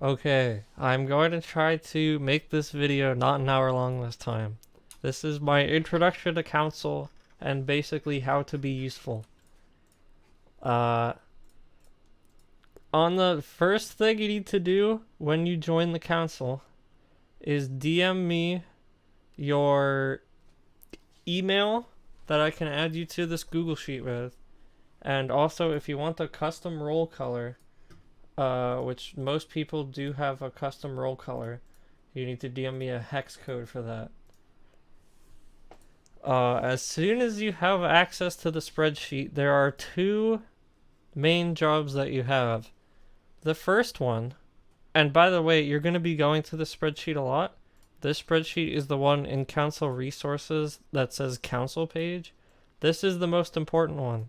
Okay, I'm going to try to make this video not an hour long this time. This is my introduction to council and basically how to be useful. On the first thing you need to do when you join the council is DM me your email that I can add you to this Google Sheet with. And also, if you want a custom roll color, which most people do have a custom roll color, you need to DM me a hex code for that. As soon as you have access to the spreadsheet, there are two main jobs that you have. The first one, and by the way, you're going to be going to the spreadsheet a lot. This spreadsheet is the one in council resources that says council page. This is the most important one.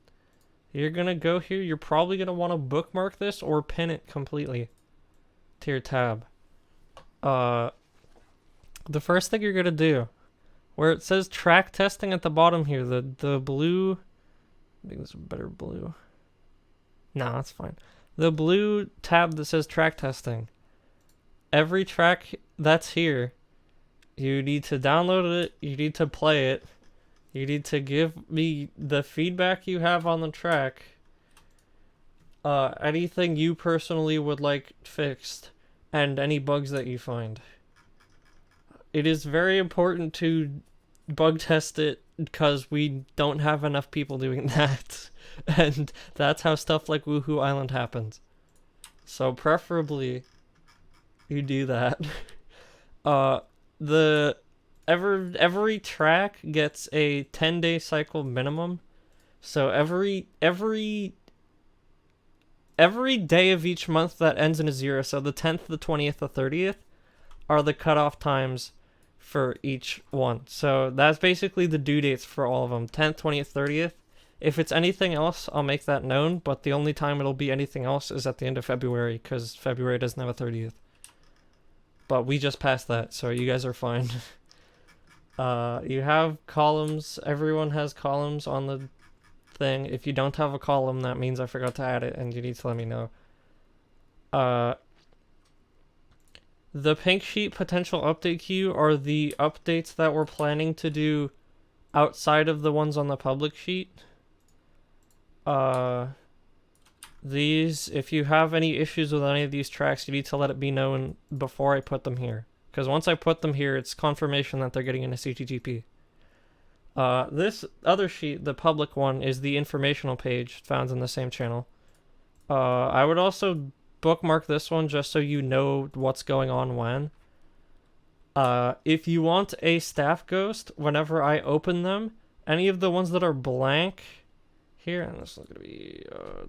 You're going to go here. You're probably going to want to bookmark this or pin it completely to your tab. The first thing you're going to do, where it says track testing at the bottom here, the blue, I think this is better blue. No, that's fine. The blue tab that says track testing. Every track that's here, you need to download it, you need to play it, you need to give me the feedback you have on the track, anything you personally would like fixed, and any bugs that you find. It is very important to bug test it because we don't have enough people doing that. And that's how stuff like Woohoo Island happens. So preferably you do that. Every track gets a 10-day cycle minimum. So every day of each month that ends in a 0, so the 10th, the 20th, the 30th are the cutoff times for each one. So that's basically the due dates for all of them. 10th, 20th, 30th. If it's anything else, I'll make that known, but the only time it'll be anything else is at the end of February, because February doesn't have a 30th. But we just passed that, so you guys are fine. You have columns. Everyone has columns on the thing. If you don't have a column, that means I forgot to add it, and you need to let me know. The pink sheet potential update queue are the updates that we're planning to do outside of the ones on the public sheet. These, if you have any issues with any of these tracks, you need to let it be known before I put them here. Because once I put them here, it's confirmation that they're getting into CTGP. This other sheet, the public one, is the informational page found in the same channel. I would also bookmark this one just so you know what's going on when. If you want a staff ghost, whenever I open them, any of the ones that are blank here, and this is going to be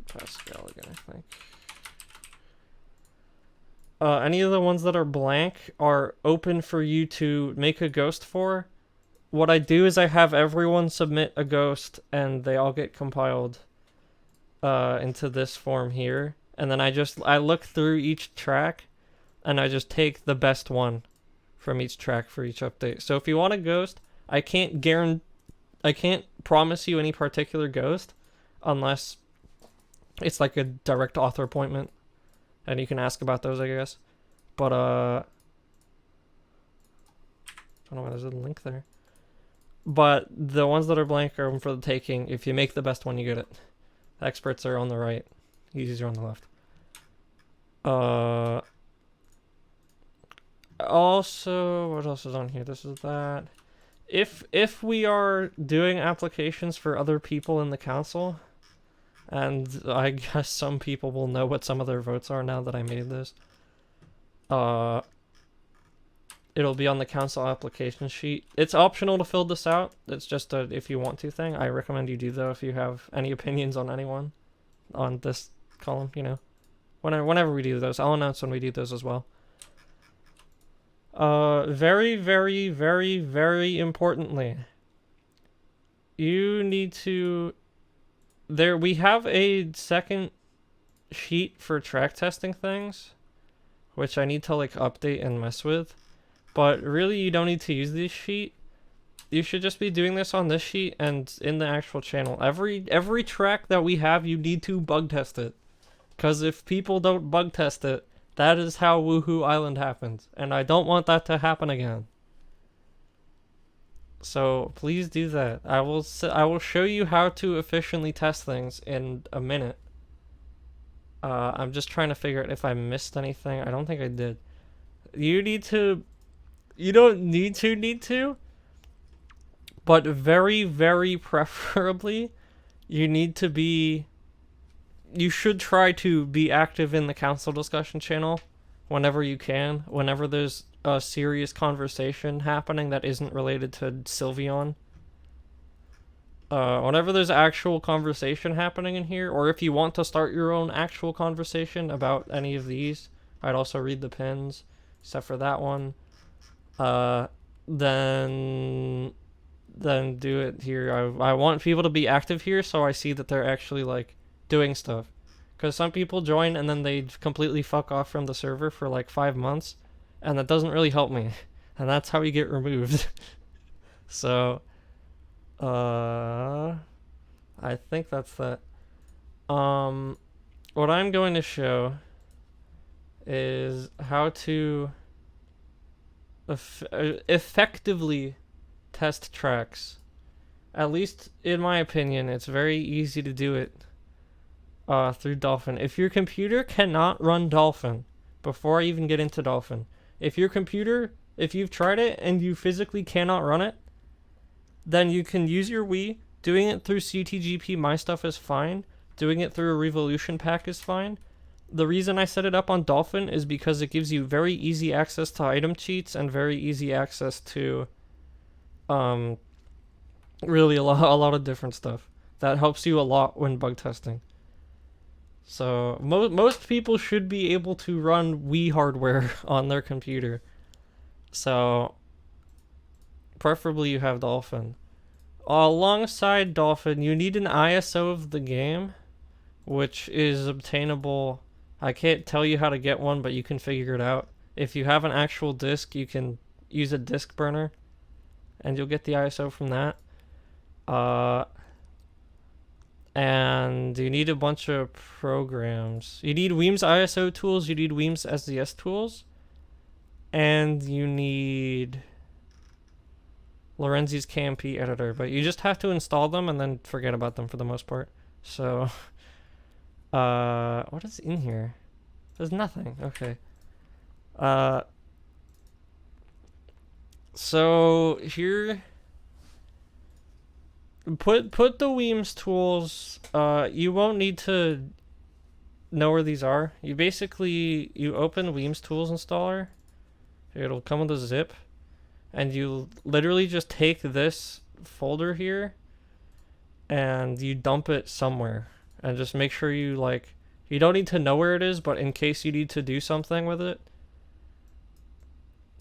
Pascal again, I think. Any of the ones that are blank are open for you to make a ghost for. What I do is I have everyone submit a ghost, and they all get compiled into this form here. And then I look through each track, and I just take the best one from each track for each update. So if you want a ghost, I can't promise you any particular ghost unless it's like a direct author appointment, and you can ask about those, I guess. But I don't know why there's a link there. But the ones that are blank are open for the taking. If you make the best one, you get it. Experts are on the right. Users are on the left. Also, what else is on here? This is that. If we are doing applications for other people in the council, and I guess some people will know what some of their votes are now that I made this, it'll be on the council application sheet. It's optional to fill this out. It's just a if you want to thing. I recommend you do, though, if you have any opinions on anyone on this column, you know. Whenever we do those, I'll announce when we do those as well. Very, very, very, very importantly, you need to... we have a second sheet for track testing things, which I need to, like, update and mess with. But really, you don't need to use this sheet. You should just be doing this on this sheet and in the actual channel. Every track that we have, you need to bug test it. Because if people don't bug test it, That is how Woohoo Island happens, and I don't want that to happen again. So please do that. I will show you how to efficiently test things in a minute. I'm just trying to figure out if I missed anything. I don't think I did. You don't need to, but very, very preferably, you should try to be active in the council discussion channel whenever you can, whenever there's a serious conversation happening that isn't related to Sylveon. Whenever there's actual conversation happening in here, or if you want to start your own actual conversation about any of these, I'd also read the pins, except for that one. Then do it here. I want people to be active here so I see that they're actually, like, doing stuff. Because some people join and then they completely fuck off from the server for, like, 5 months, and that doesn't really help me. And that's how you get removed. So, I think that's that. What I'm going to show is how to effectively test tracks. At least in my opinion, it's very easy to do it through Dolphin. If your computer cannot run Dolphin, before I even get into Dolphin, if you've tried it and you physically cannot run it, then you can use your Wii. Doing it through CTGP My Stuff is fine. Doing it through a Revolution pack is fine. The reason I set it up on Dolphin is because it gives you very easy access to item cheats and very easy access to really a lot of different stuff. That helps you a lot when bug testing. So most people should be able to run Wii hardware on their computer. So preferably you have Dolphin. Alongside Dolphin, you need an ISO of the game, which is obtainable. I can't tell you how to get one, but you can figure it out. If you have an actual disc, you can use a disc burner, and you'll get the ISO from that. And you need a bunch of programs. You need Weems ISO tools, you need Weems SDS tools, and you need Lorenzi's KMP editor, but you just have to install them and then forget about them for the most part. So, what is in here? There's nothing. Okay. So here, put the Weems tools. You won't need to know where these are. You open Weems tools installer. It'll come with a zip. And you literally just take this folder here and you dump it somewhere. And just make sure you don't need to know where it is, but in case you need to do something with it.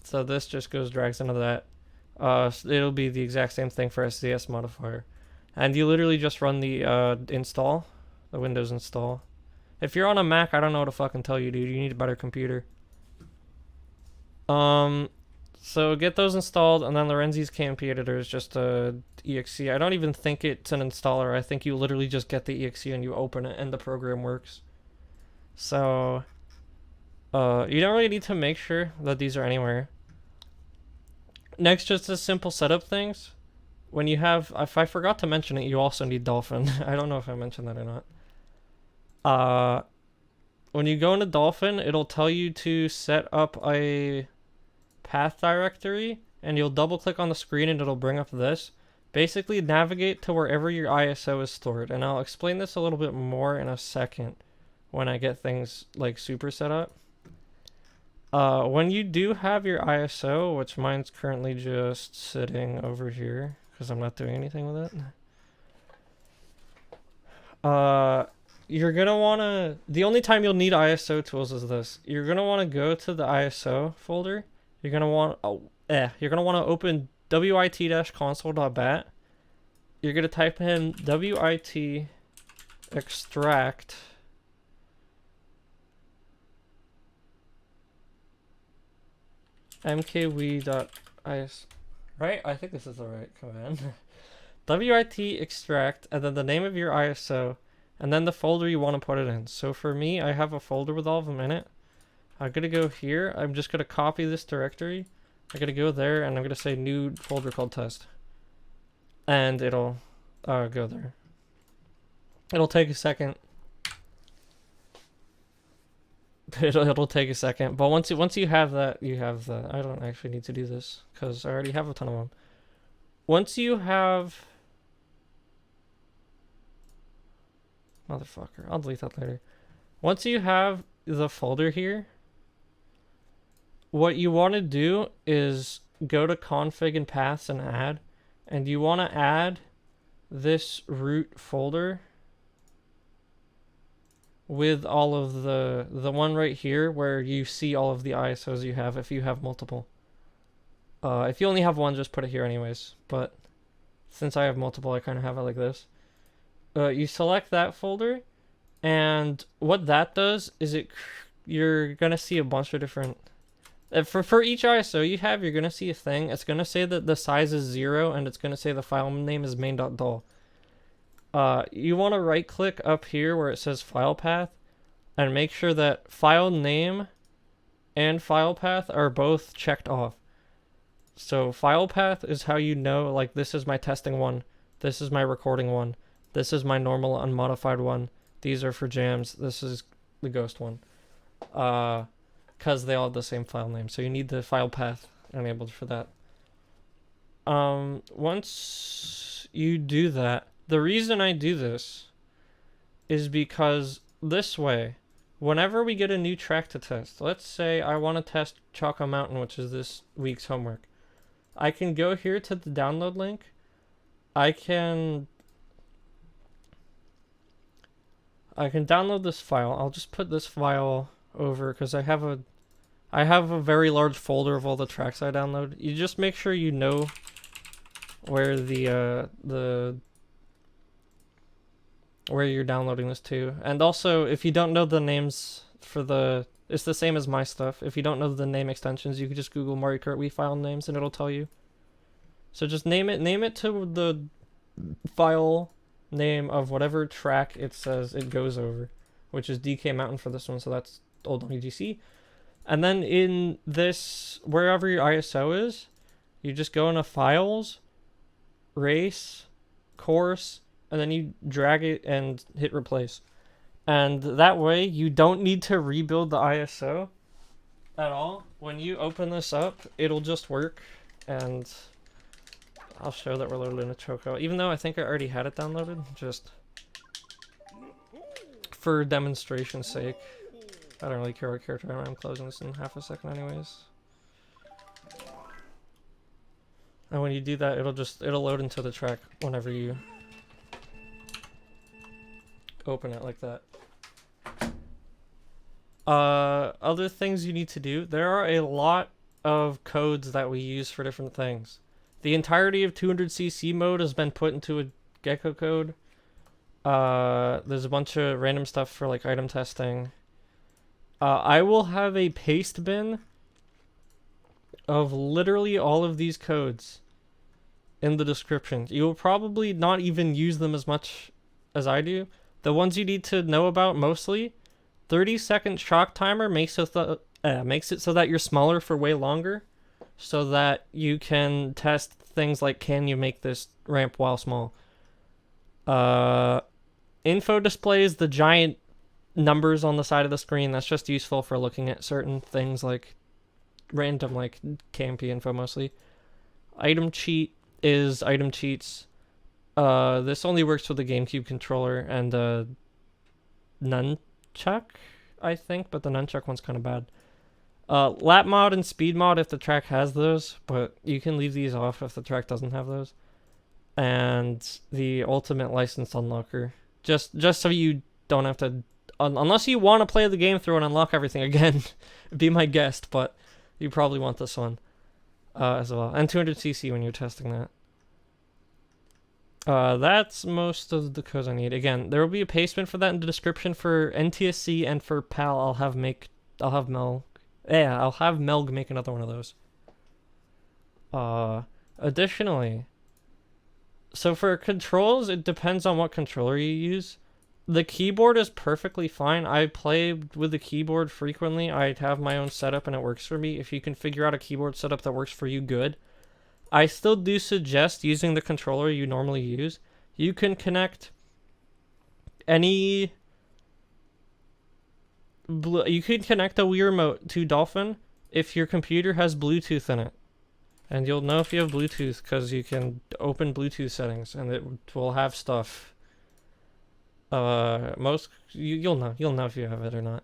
So this just drags into that. It'll be the exact same thing for SDS modifier. And you literally just run the install, the Windows install. If you're on a Mac, I don't know what to fucking tell you, dude. You need a better computer. So get those installed, and then Lorenzi's KMP editor is just a exe. I don't even think it's an installer. I think you literally just get the exe and you open it and the program works. So you don't really need to make sure that these are anywhere. Next, just the simple setup things. When you have, if I forgot to mention it, you also need Dolphin. I don't know if I mentioned that or not. When you go into Dolphin, it'll tell you to set up a path directory, and you'll double click on the screen and it'll bring up this. Basically, navigate to wherever your ISO is stored, and I'll explain this a little bit more in a second when I get things like super set up. When you do have your ISO, which mine's currently just sitting over here because I'm not doing anything with it. You're gonna wanna, the only time you'll need ISO tools is this. You're gonna wanna go to the ISO folder. You're gonna want to open wit-console.bat. You're gonna type in wit extract mkw.is. Right? I think this is the right command. wit extract, and then the name of your ISO, and then the folder you want to put it in. So for me, I have a folder with all of them in it. I'm gonna go here. I'm just gonna copy this directory. I'm gonna go there, and I'm gonna say new folder called test. And it'll go there. It'll take a second. It'll take a second, but once you have that, you have the. I don't actually need to do this because I already have a ton of them. Once you have, motherfucker, I'll delete that later. Once you have the folder here, what you want to do is go to config and paths and add, and you want to add this root folder with all of the one right here where you see all of the ISOs you have if you have multiple. If you only have one, just put it here anyways, but since I have multiple, I kind of have it like this. You select that folder, and what that does is you're gonna see a bunch of different for each ISO you have, you're gonna see a thing. It's gonna say that the size is 0, and it's gonna say the file name is main.dol. You want to right click up here where it says file path and make sure that file name and file path are both checked off. So file path is how you know, like, this is my testing one, this is my recording one, this is my normal unmodified one, these are for jams, this is the ghost one. Because they all have the same file name. So you need the file path enabled for that. Once you do that, the reason I do this is because this way, whenever we get a new track to test, let's say I want to test Choco Mountain, which is this week's homework. I can go here to the download link. I can download this file. I'll just put this file over because I have a very large folder of all the tracks I download. You just make sure you know where where you're downloading this to. And also, if you don't know the names for it's the same as my stuff. If you don't know the name extensions, you can just Google Mario Kart Wii file names and it'll tell you. So just name it to the file name of whatever track it says it goes over, which is DK Mountain for this one, so that's old WGC. And then in this, wherever your ISO is, you just go into Files, Race, Course, and then you drag it and hit Replace. And that way, you don't need to rebuild the ISO at all. When you open this up, it'll just work, and I'll show that we're loaded in a Choco. Even though I think I already had it downloaded, just for demonstration's sake. I don't really care what character I'm closing this in half a second anyways. And when you do that, it'll load into the track whenever you open it like that. Other things you need to do. There are a lot of codes that we use for different things. The entirety of 200cc mode has been put into a Gecko code. There's a bunch of random stuff for like item testing. I will have a paste bin of literally all of these codes in the description. You will probably not even use them as much as I do. The ones you need to know about mostly, 30-second shock timer makes it so that you're smaller for way longer, so that you can test things like, can you make this ramp while small? Info displays the giant numbers on the side of the screen. That's just useful for looking at certain things like random, like KMP info mostly. Item cheat is item cheats. This only works with the GameCube controller and nunchuck, I think, but the nunchuck one's kind of bad. Lap mod and speed mod if the track has those, but you can leave these off if the track doesn't have those. And the ultimate license unlocker, just so you don't have to, unless you want to play the game through and unlock everything again, be my guest, but you probably want this one as well. And 200cc when you're testing that. That's most of the codes I need. Again, there will be a paste bin for that in the description. For NTSC and for PAL, I'll have Melg make another one of those. Additionally, so for controls, it depends on what controller you use. The keyboard is perfectly fine. I play with the keyboard frequently. I have my own setup and it works for me. If you can figure out a keyboard setup that works for you, good. I still do suggest using the controller you normally use. You can connect any... You can connect a Wii Remote to Dolphin if your computer has Bluetooth in it. And you'll know if you have Bluetooth because you can open Bluetooth settings and it will have stuff. You'll know if you have it or not.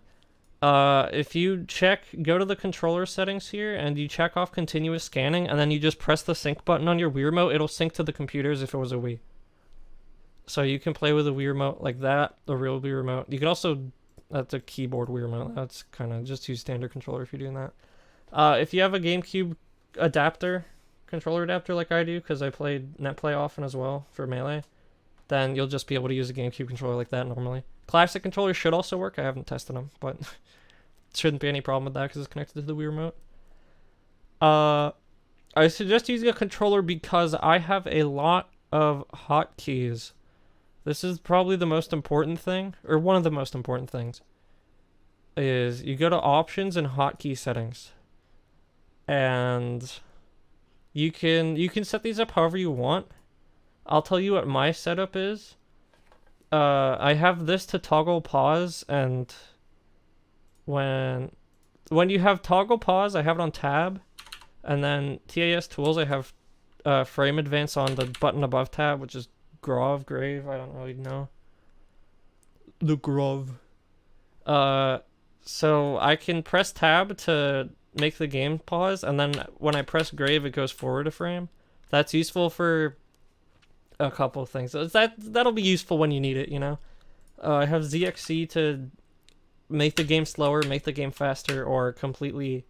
If you go to the controller settings here and you check off continuous scanning and then you just press the sync button on your Wii Remote, it'll sync to the computer as if it was a Wii. So you can play with a Wii Remote like that, the real Wii Remote. You can also, that's a keyboard Wii Remote. That's kind of just use standard controller if you're doing that. If you have a GameCube controller adapter like I do, because I played NetPlay often as well for Melee, then you'll just be able to use a GameCube controller like that normally. Classic controllers should also work. I haven't tested them, but shouldn't be any problem with that because it's connected to the Wii Remote. I suggest using a controller because I have a lot of hotkeys. This is probably the most important thing, or one of the most important things, is you go to options and hotkey settings. And you can set these up however you want. I'll tell you what my setup is. I have this to toggle pause, and when you have toggle pause, I have it on tab, and then TAS tools, I have frame advance on the button above tab, which is Grave, I don't really know. The Grove. So I can press tab to make the game pause, and then when I press Grave, it goes forward a frame. That's useful for a couple of things. That'll be useful when you need it, you know? I have ZXC to make the game slower, make the game faster, or completely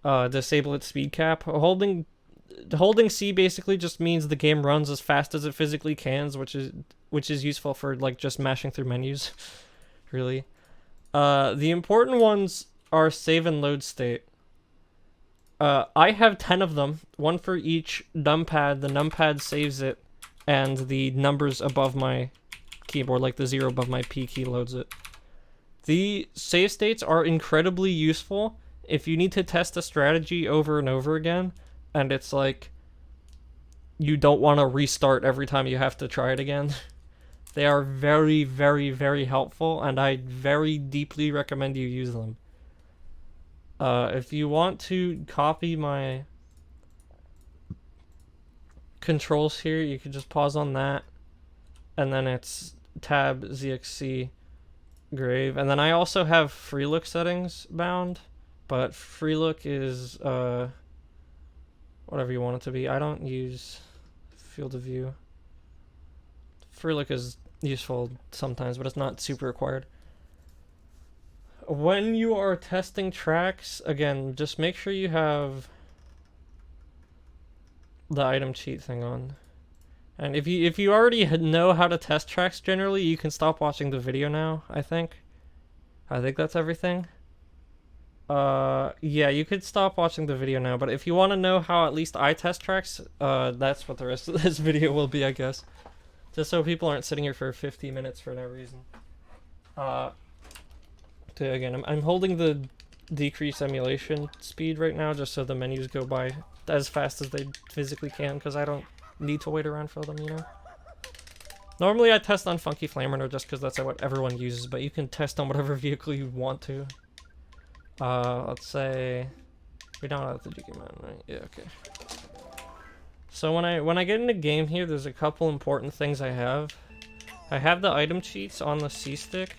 disable its speed cap. Holding C basically just means the game runs as fast as it physically can, which is useful for like just mashing through menus, really. The important ones are save and load state. I have 10 of them, one for each numpad. The numpad saves it, and the numbers above my keyboard, like the 0 above my P key, loads it. The save states are incredibly useful if you need to test a strategy over and over again, and it's like you don't want to restart every time you have to try it again. They are very, very, very helpful, and I very deeply recommend you use them. If you want to copy my controls here, you can just pause on that, and then it's tab ZXC Grave, and then I also have free look settings bound, but free look is whatever you want it to be. I don't use field of view. Free look is useful sometimes, but it's not super required. When you are testing tracks, again, just make sure you have the item cheat thing on. And if you already know how to test tracks generally, you can stop watching the video now, I think. I think that's everything. Yeah, you could stop watching the video now, but if you want to know how at least I test tracks, that's what the rest of this video will be, I guess. Just so people aren't sitting here for 50 minutes for no reason. Again, I'm holding the decrease emulation speed right now just so the menus go by as fast as they physically can, because I don't need to wait around for them, you know? Normally I test on Funky Flame Runner just because that's what everyone uses, but you can test on whatever vehicle you want to. Let's say we don't have the Jiggyman, right? Yeah, okay. So when I get in the game here, there's a couple important things I have. I have the item cheats on the C-stick,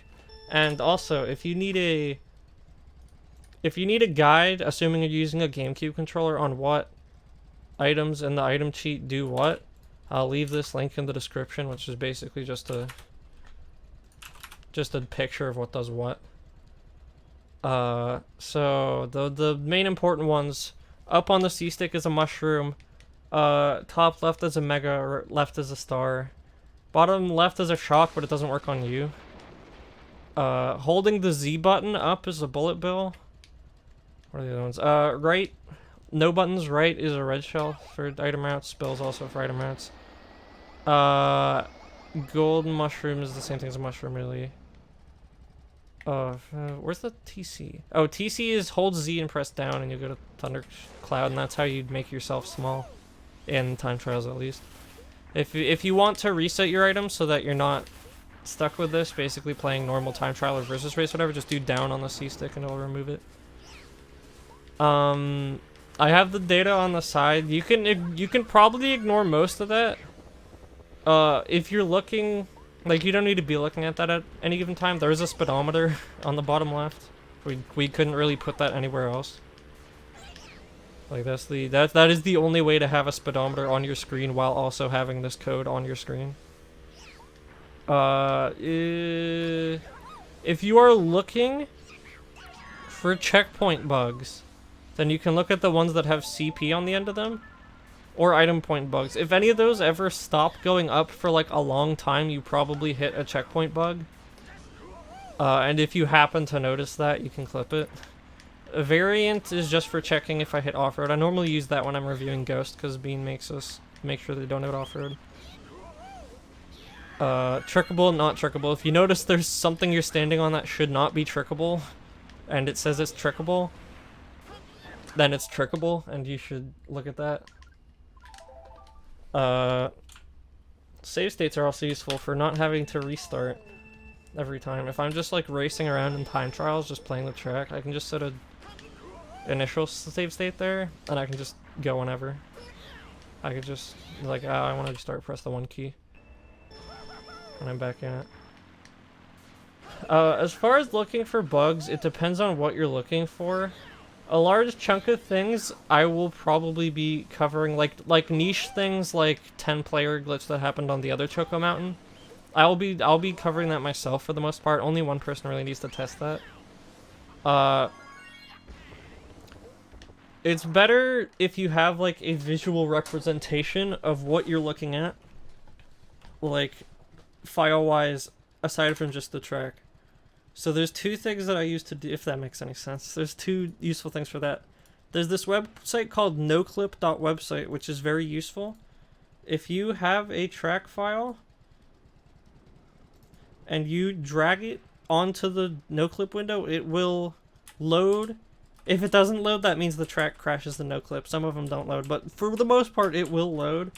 and also if you need a guide, assuming you're using a GameCube controller, on what items in the item cheat do what, I'll leave this link in the description, which is basically just a picture of what does what. So the main important ones, up on the C-stick is a mushroom, top left is a mega, left is a star, bottom left is a shock, but it doesn't work on you. Holding the Z button up is a bullet bill. What are the other ones? Right, no buttons, right is a red shell for item routes, bills also for item routes. Gold mushroom is the same thing as a mushroom, really. Where's the TC? Oh, TC is hold Z and press down, and you go to Thundercloud, and that's how you'd make yourself small. In time trials, at least. If you want to reset your items so that you're not stuck with this, basically playing normal time trial or versus race, whatever, just do down on the C stick and it'll remove it. I have the data on the side. You can probably ignore most of that. If you're looking, like, you don't need to be looking at that at any given time. There is a speedometer on the bottom left. We couldn't really put that anywhere else. Like, that is the only way to have a speedometer on your screen while also having this code on your screen. If you are looking for checkpoint bugs, then you can look at the ones that have CP on the end of them, or item point bugs. If any of those ever stop going up for like a long time, you probably hit a checkpoint bug. And if you happen to notice that, you can clip it. A variant is just for checking if I hit off-road. I normally use that when I'm reviewing Ghost, because Bean makes us make sure they don't hit off-road. Trickable, not trickable. If you notice there's something you're standing on that should not be trickable, and it says it's trickable, then it's trickable, and you should look at that. Save states are also useful for not having to restart every time. If I'm just like racing around in time trials, just playing the track, I can just set a initial save state there, and I can just go whenever. I could just, like, I want to start, press the 1 key. And I'm back in it. As far as looking for bugs, it depends on what you're looking for. A large chunk of things I will probably be covering, like niche things like 10-player glitch that happened on the other Choco Mountain. I'll be covering that myself for the most part. Only one person really needs to test that. It's better if you have like a visual representation of what you're looking at, like file-wise, aside from just the track. So there's two things that I use to do, if that makes any sense. There's two useful things for that. There's this website called noclip.website, which is very useful. If you have a track file and you drag it onto the noclip window, it will load. If it doesn't load, that means the track crashes the noclip. Some of them don't load, but for the most part, it will load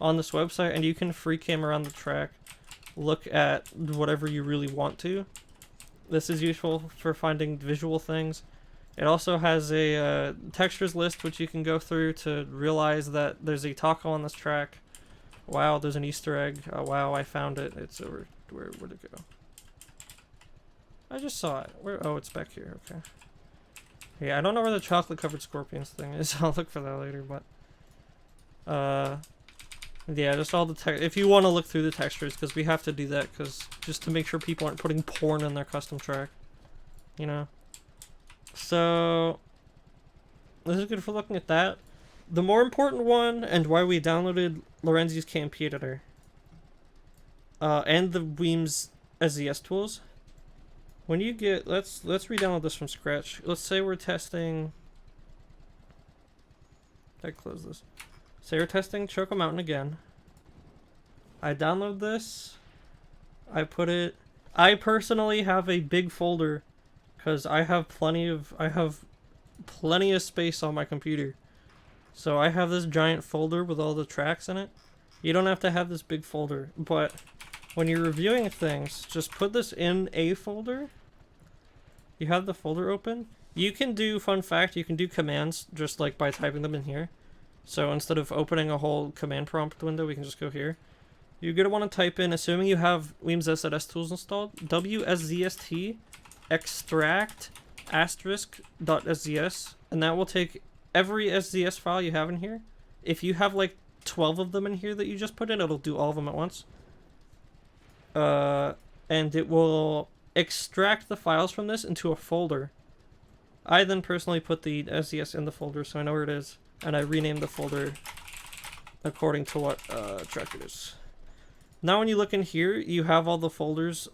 on this website, and you can free cam around the track, look at whatever you really want to. This is useful for finding visual things. It also has a textures list, which you can go through to realize that there's a taco on this track. Wow, there's an Easter egg. Oh, wow, I found it. It's over. Where'd it go? I just saw it. Where? Oh, it's back here. Okay. Yeah, I don't know where the chocolate-covered scorpions thing is. I'll look for that later, but... yeah, just all the if you want to look through the textures, because we have to do that, because just to make sure people aren't putting porn in their custom track. You know? So... this is good for looking at that. The more important one, and why we downloaded Lorenzi's KMP editor, and the Weems SZS tools. When you get, let's re-download this from scratch. Let's say we're testing. I close this. Say we're testing Choco Mountain again. I download this. I put it. I personally have a big folder, because I have plenty of space on my computer. So I have this giant folder with all the tracks in it. You don't have to have this big folder, but when you're reviewing things, just put this in a folder. You have the folder open. You can do, fun fact, you can do commands just like by typing them in here. So instead of opening a whole command prompt window, we can just go here. You're going to want to type in, assuming you have Weems SZS tools installed, wszst extract *.szs, and that will take every SZS file you have in here. If you have like 12 of them in here that you just put in, it'll do all of them at once. And it will extract the files from this into a folder. I then personally put the SZS in the folder so I know where it is, and I renamed the folder according to what track it is. Now when you look in here, you have all the folders,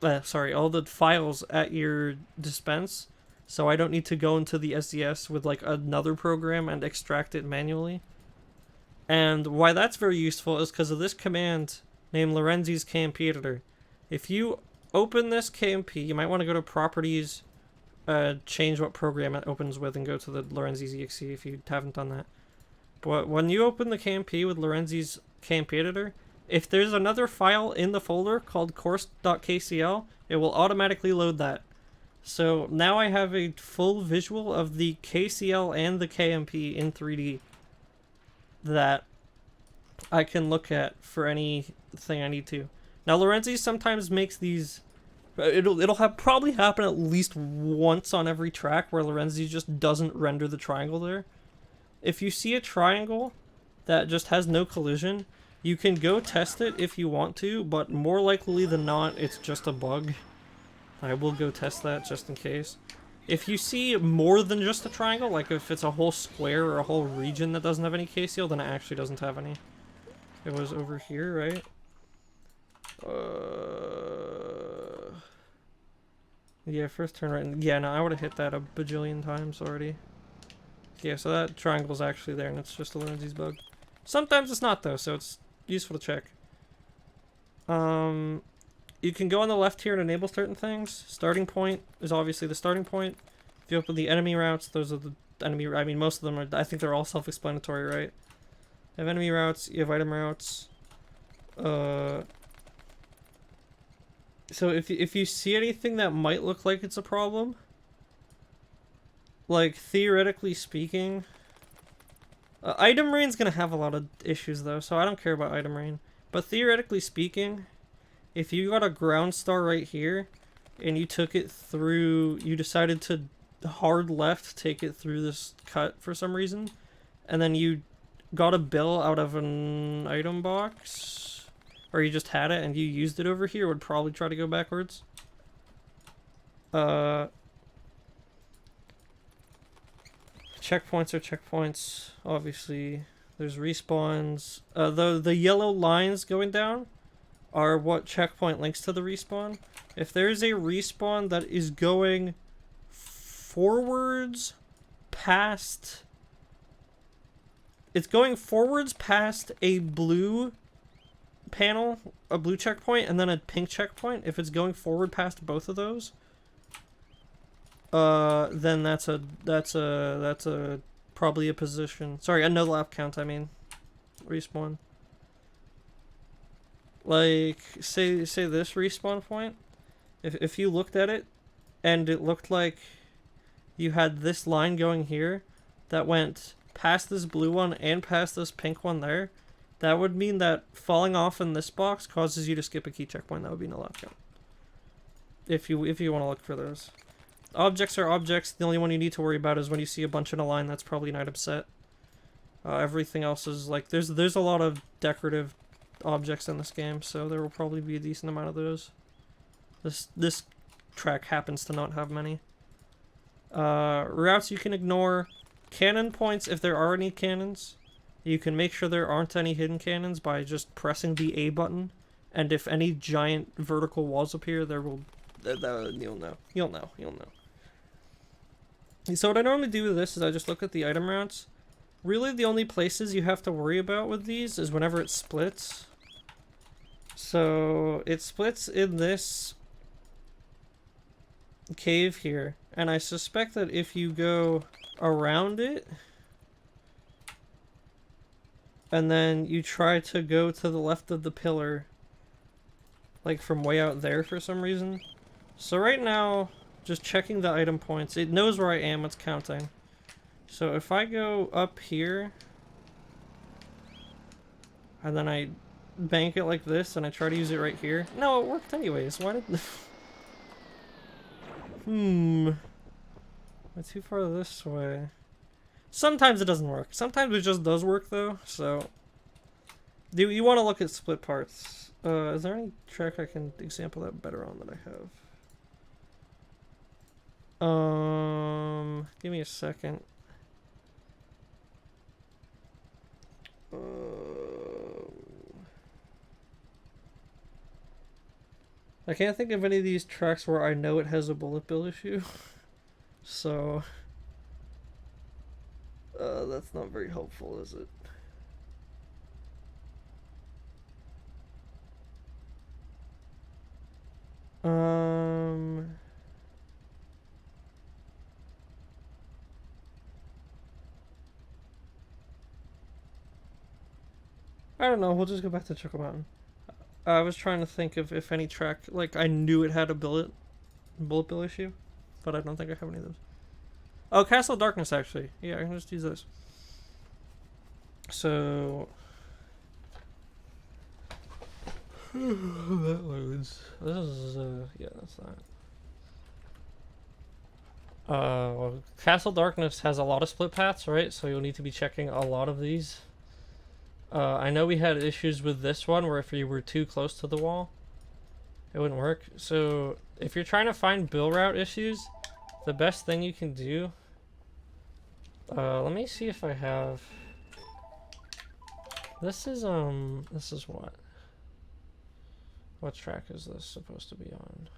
all the files at your dispense, so I don't need to go into the SZS with like another program and extract it manually. And why that's very useful is because of this command. named Lorenzi's KMP editor. If you open this KMP, you might want to go to properties, change what program it opens with, and go to the Lorenzi's exe if you haven't done that. But when you open the KMP with Lorenzi's KMP editor, if there's another file in the folder called course.kcl, it will automatically load that. So now I have a full visual of the KCL and the KMP in 3D that I can look at for anything I need to. Now Lorenzi sometimes makes these. It'll probably happen at least once on every track where Lorenzi just doesn't render the triangle there. If you see a triangle that just has no collision, you can go test it if you want to, but more likely than not, it's just a bug. I will go test that just in case. If you see more than just a triangle, like if it's a whole square or a whole region that doesn't have any KCL, then it actually doesn't have any. It was over here, right? Yeah, first turn right. Yeah, no, I would have hit that a bajillion times already. Yeah, so that triangle's actually there, and it's just a Lorenzi's bug. Sometimes it's not, though, so it's useful to check. You can go on the left here and enable certain things. Starting point is obviously the starting point. If you open the enemy routes, those are the enemy... I mean, most of them are... I think they're all self-explanatory, right? You have enemy routes, you have item routes. So if you see anything that might look like it's a problem, like theoretically speaking, item rain's gonna have a lot of issues though, so I don't care about item rain. But theoretically speaking, if you got a ground star right here, and you took it through, you decided to hard left take it through this cut for some reason, and then you got a bill out of an item box, or you just had it and you used it over here, would probably try to go backwards. Checkpoints are checkpoints. Obviously, there's respawns. The yellow lines going down are what checkpoint links to the respawn. If there's a respawn that is going forwards past... It's going forwards past a blue panel, a blue checkpoint, and then a pink checkpoint. If it's going forward past both of those, then that's probably a position. Sorry, a no lap count, I mean. Respawn. Like, say this respawn point. If you looked at it, and it looked like you had this line going here that went past this blue one and past this pink one there, that would mean that falling off in this box causes you to skip a key checkpoint. That would be no lap count. If you want to look for those. Objects are objects. The only one you need to worry about is when you see a bunch in a line, that's probably an item set. Everything else is like, there's a lot of decorative objects in this game, so there will probably be a decent amount of those. This track happens to not have many. Routes you can ignore. Cannon points, if there are any cannons, you can make sure there aren't any hidden cannons by just pressing the A button. And if any giant vertical walls appear, there will... you'll know. You'll know. So what I normally do with this is I just look at the item routes. Really, the only places you have to worry about with these is whenever it splits. So it splits in this cave here, and I suspect that if you go around it and then you try to go to the left of the pillar, like from way out there for some reason. So right now, just checking the item points, it knows where I am, it's counting. So if I go up here and then I bank it like this and I try to use it right here. No, it worked anyways. Why did... I'm too far this way. Sometimes it doesn't work. Sometimes it just does work though, so... You want to look at split parts. Is there any track I can example that better on that I have? Give me a second. I can't think of any of these tracks where I know it has a bullet bill issue. So... that's not very helpful, is it? I don't know. We'll just go back to Choco Mountain. I was trying to think of if any track, like, I knew it had a bullet bill issue, but I don't think I have any of those. Oh, Castle Darkness, actually. Yeah, I can just use this. So... that loads. This is, yeah, that's that. Well, Castle Darkness has a lot of split paths, right? So you'll need to be checking a lot of these. I know we had issues with this one where if you were too close to the wall, it wouldn't work. So if you're trying to find bill route issues, the best thing you can do... let me see if I have... This is what? What track is this supposed to be on?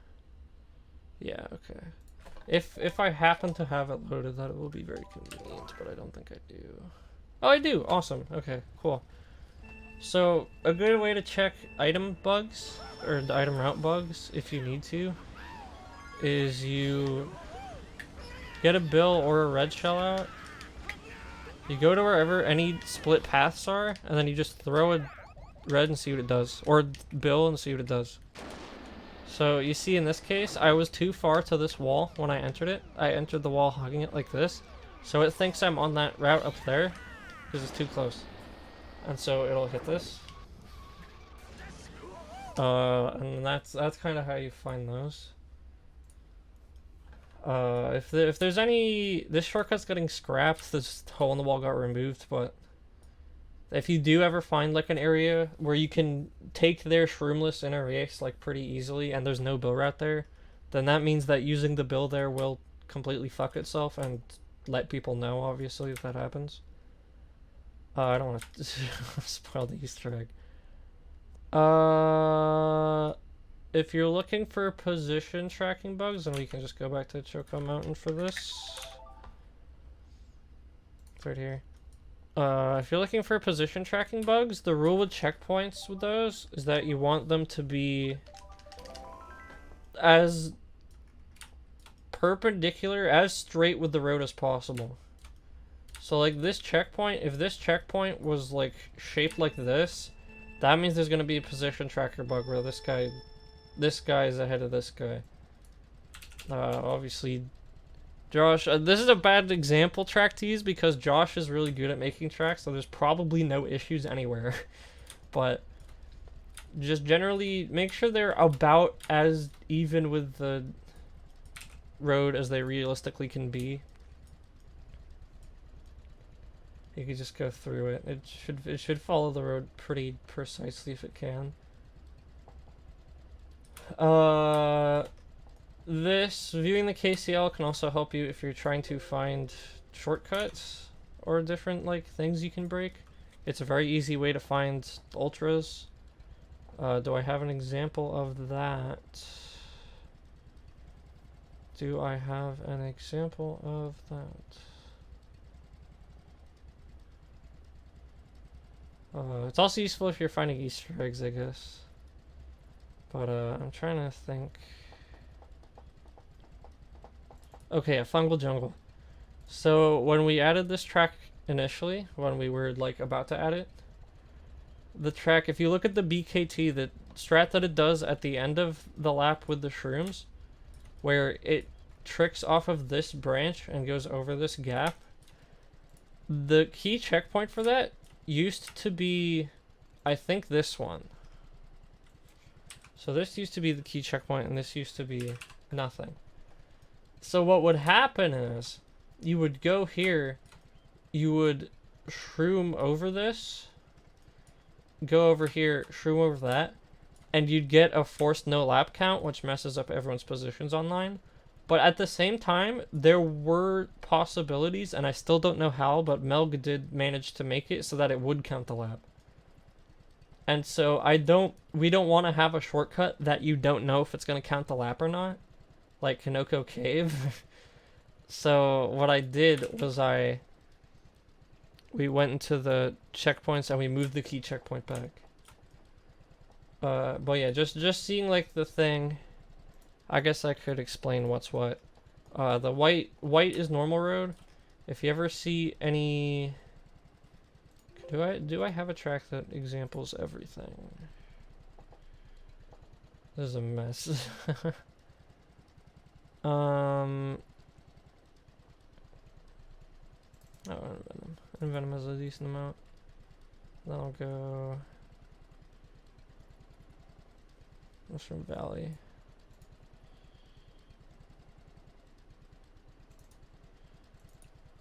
Yeah, okay. If I happen to have it loaded, that will be very convenient, but I don't think I do. Oh, I do! Awesome. Okay, cool. So, a good way to check item bugs, or the item route bugs, if you need to, is you get a bill or a red shell out. You go to wherever any split paths are, and then you just throw a red and see what it does. Or bill and see what it does. So you see in this case, I was too far to this wall when I entered it. I entered the wall hugging it like this. So it thinks I'm on that route up there, because it's too close. And so it'll hit this. And that's kind of how you find those. If there's any... This shortcut's getting scrapped, this hole in the wall got removed, but... If you do ever find like an area where you can take their shroomless inner race like pretty easily and there's no bill route there, then that means that using the bill there will completely fuck itself and let people know, obviously, if that happens. I don't want to spoil the Easter egg. If you're looking for position tracking bugs, then we can just go back to Choco Mountain for this. It's right here. If you're looking for position tracking bugs, the rule with checkpoints with those is that you want them to be as perpendicular, as straight with the road as possible. So like this checkpoint, if this checkpoint was like shaped like this, that means there's gonna be a position tracker bug where this guy is ahead of this guy. Obviously Josh, this is a bad example track to use because Josh is really good at making tracks, so there's probably no issues anywhere. But just generally make sure they're about as even with the road as they realistically can be. You can just go through it. It should follow the road pretty precisely if it can. This, viewing the KCL can also help you if you're trying to find shortcuts or different like things you can break. It's a very easy way to find ultras. Do I have an example of that? Do I have an example of that? It's also useful if you're finding Easter eggs, I guess. But I'm trying to think. Okay, a fungal jungle. So when we added this track initially, when we were like about to add it, the track, if you look at the BKT, the strat that it does at the end of the lap with the shrooms, where it tricks off of this branch and goes over this gap, the key checkpoint for that used to be, I think, this one. So this used to be the key checkpoint and this used to be nothing. So what would happen is, you would go here, you would shroom over this, go over here, shroom over that, and you'd get a forced no lap count, which messes up everyone's positions online. But at the same time, there were possibilities, and I still don't know how, but Melg did manage to make it so that it would count the lap. And so we don't want to have a shortcut that you don't know if it's going to count the lap or not. Like Kanoko Cave. So what I did was we went into the checkpoints and we moved the key checkpoint back. But yeah, just seeing like the thing, I guess I could explain what's what. The white is normal road. If you ever see any Do I have a track that examples everything? This is a mess. Oh, Envenom. Envenom has a decent amount. Then I'll go Mushroom Valley.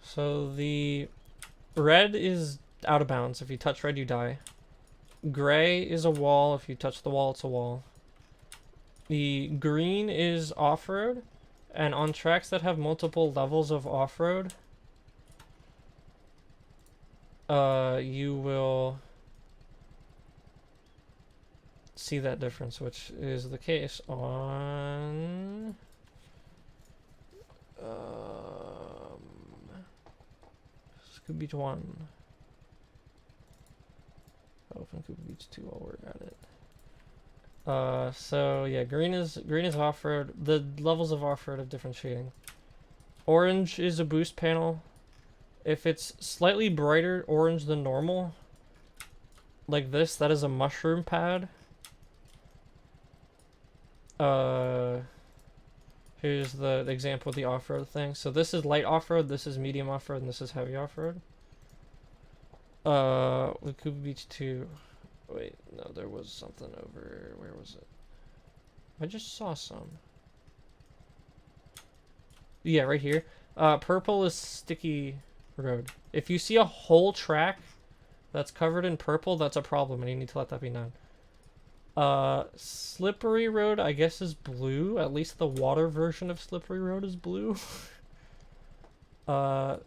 So the red is out of bounds. If you touch red, you die. Gray is a wall. If you touch the wall, it's a wall. The green is off-road, and on tracks that have multiple levels of off-road, you will see that difference, which is the case on Scoop Beach 1. Open Scoop Beach 2 while we're at it. So yeah, green is off-road. The levels of off-road have different shading. Orange is a boost panel. If it's slightly brighter orange than normal, like this, that is a mushroom pad. Here's the example of the off-road thing. So this is light off-road, this is medium off-road, and this is heavy off-road. With Cuba Beach 2. Wait, no, there was something over... Where was it? I just saw some. Yeah, right here. Purple is sticky road. If you see a whole track that's covered in purple, that's a problem, and you need to let that be known. Slippery road, I guess, is blue. At least the water version of slippery road is blue. The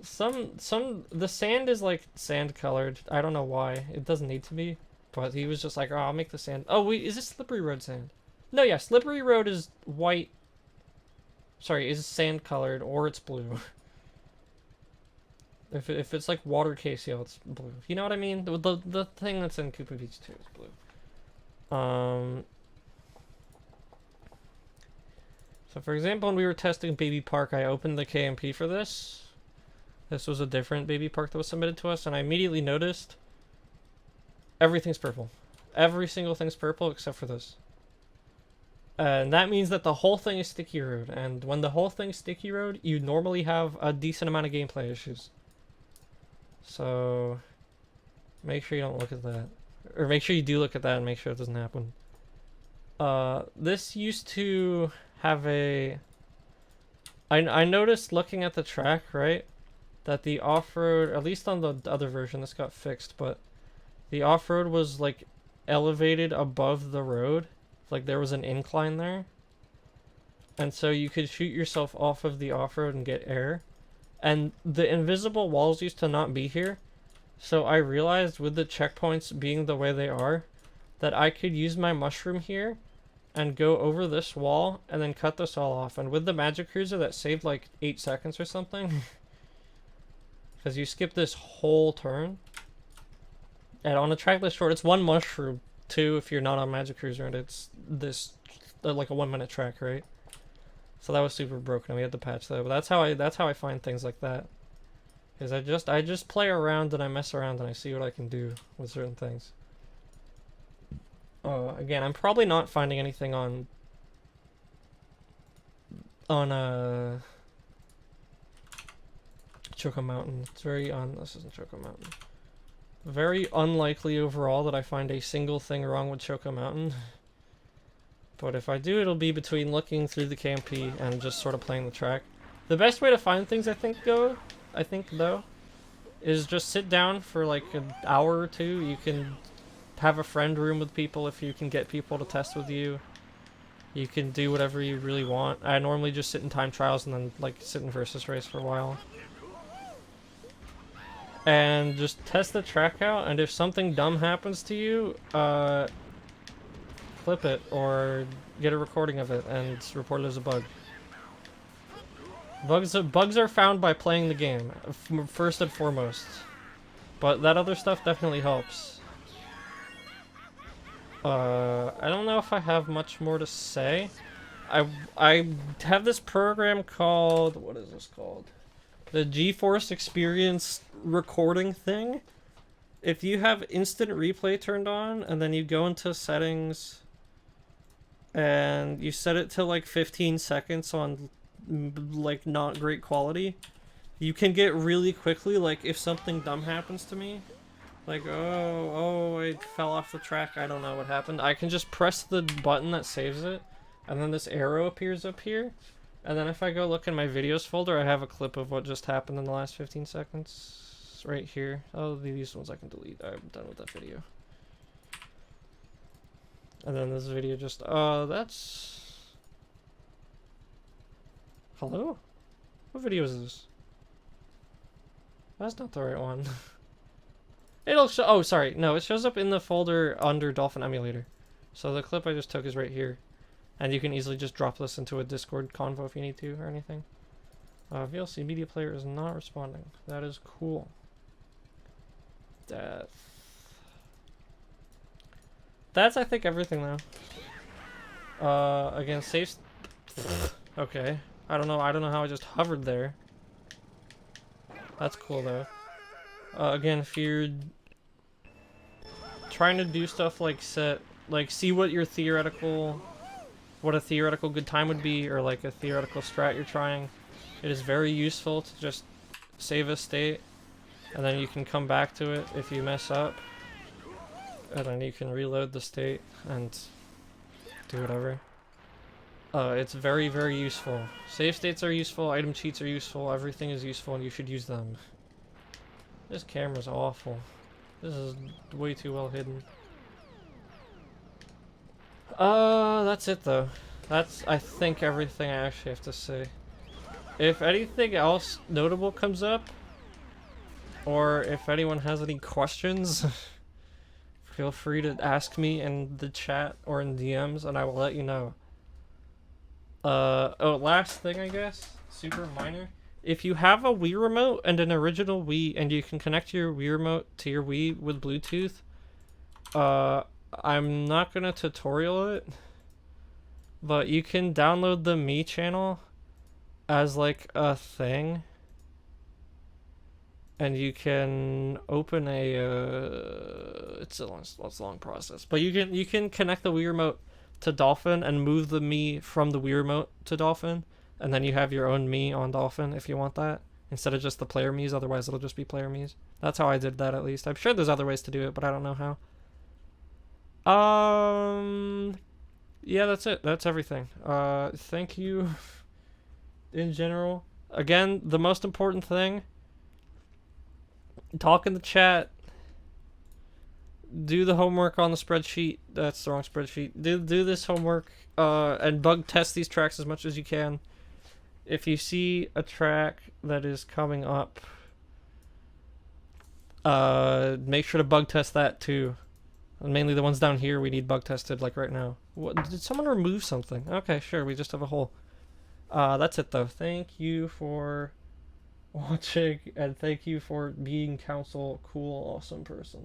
sand is like sand colored. I don't know why. It doesn't need to be. But he was just like, oh, I'll make the sand. Oh, wait, is this slippery road sand? No, yeah, slippery road is white. Sorry, is sand colored or it's blue. If it's like water KCl, it's blue. You know what I mean? The thing that's in Koopa Beach 2 is blue. So for example, when we were testing Baby Park, I opened the KMP for this. This was a different Baby Park that was submitted to us, and I immediately noticed everything's purple. Every single thing's purple except for this. And that means that the whole thing is sticky road, and when the whole thing's sticky road, you normally have a decent amount of gameplay issues. So make sure you don't look at that. Or make sure you do look at that and make sure it doesn't happen. This used to have a... I noticed looking at the track, right, that the off-road, at least on the other version, this got fixed, but the off-road was like elevated above the road. Like there was an incline there. And so you could shoot yourself off of the off-road and get air. And the invisible walls used to not be here. So I realized with the checkpoints being the way they are, that I could use my mushroom here and go over this wall and then cut this all off. And with the Magic Cruiser, that saved like 8 seconds or something. Because you skip this whole turn. And on a track this short, it's 1 mushroom, 2 if you're not on Magic Cruiser, and it's this, like a 1-minute track, right? So that was super broken, and we had to patch that. But that's how I find things like that. Is I just play around and I mess around and I see what I can do with certain things. Again, I'm probably not finding anything on Choco Mountain. It's very this isn't Choco Mountain. Very unlikely overall that I find a single thing wrong with Choco Mountain. But if I do, it'll be between looking through the KMP and just sort of playing the track. The best way to find things, I think, though, is just sit down for like an hour or two. You can have a friend room with people if you can get people to test with you. You can do whatever you really want. I normally just sit in time trials and then like sit in versus race for a while. And just test the track out, and if something dumb happens to you, clip it or get a recording of it and report it as a bug. Bugs are found by playing the game, first and foremost. But that other stuff definitely helps. I don't know if I have much more to say. I have this program called, what is this called? The GeForce Experience recording thing. if you have instant replay turned on and then you go into settings and you set it to like 15 seconds on like not great quality, you can get really quickly, like if something dumb happens to me, like oh I fell off the track, I don't know what happened, I can just press the button that saves it and then this arrow appears up here, and then if I go look in my videos folder, I have a clip of what just happened in the last 15 seconds right here. Oh, these ones I can delete. I'm done with that video. And then this video just, that's... Hello? What video is this? That's not the right one. It'll show, oh, sorry. No, it shows up in the folder under Dolphin Emulator. So the clip I just took is right here. And you can easily just drop this into a Discord convo if you need to or anything. VLC Media Player is not responding. That is cool. That's I think everything though. Again, safe. Okay. I don't know how I just hovered there. That's cool though. Again, if you're trying to do stuff like see what a theoretical good time would be, or like a theoretical strat you're trying, it is very useful to just save a state, and then you can come back to it if you mess up, and then you can reload the state and do whatever. It's very, very useful. Save states are useful, item cheats are useful, everything is useful, and you should use them. This camera's awful. This is way too well hidden. That's it though. That's, I think, everything I actually have to say. If anything else notable comes up, or if anyone has any questions, feel free to ask me in the chat or in DMs and I will let you know. Oh, last thing I guess, super minor. If you have a Wii remote and an original Wii and you can connect your Wii remote to your Wii with Bluetooth, I'm not gonna tutorial it, but you can download the Me channel as like a thing, and you can open a it's a long process, but you can connect the Wii remote to Dolphin and move the Me from the Wii remote to Dolphin, and then you have your own Me on Dolphin if you want that, instead of just the player Mii's. Otherwise it'll just be player Mii's. That's how I did that, at least. I'm sure there's other ways to do it, but I don't know how. Yeah, that's it. That's everything. Thank you in general. Again, the most important thing, talk in the chat, do the homework on the spreadsheet. That's the wrong spreadsheet. Do this homework, and bug test these tracks as much as you can. If you see a track that is coming up, make sure to bug test that too. And mainly the ones down here we need bug tested, like right now. What, did someone remove something? Okay, sure, we just have a hole. That's it though. Thank you for watching, and thank you for being Council, cool, awesome person.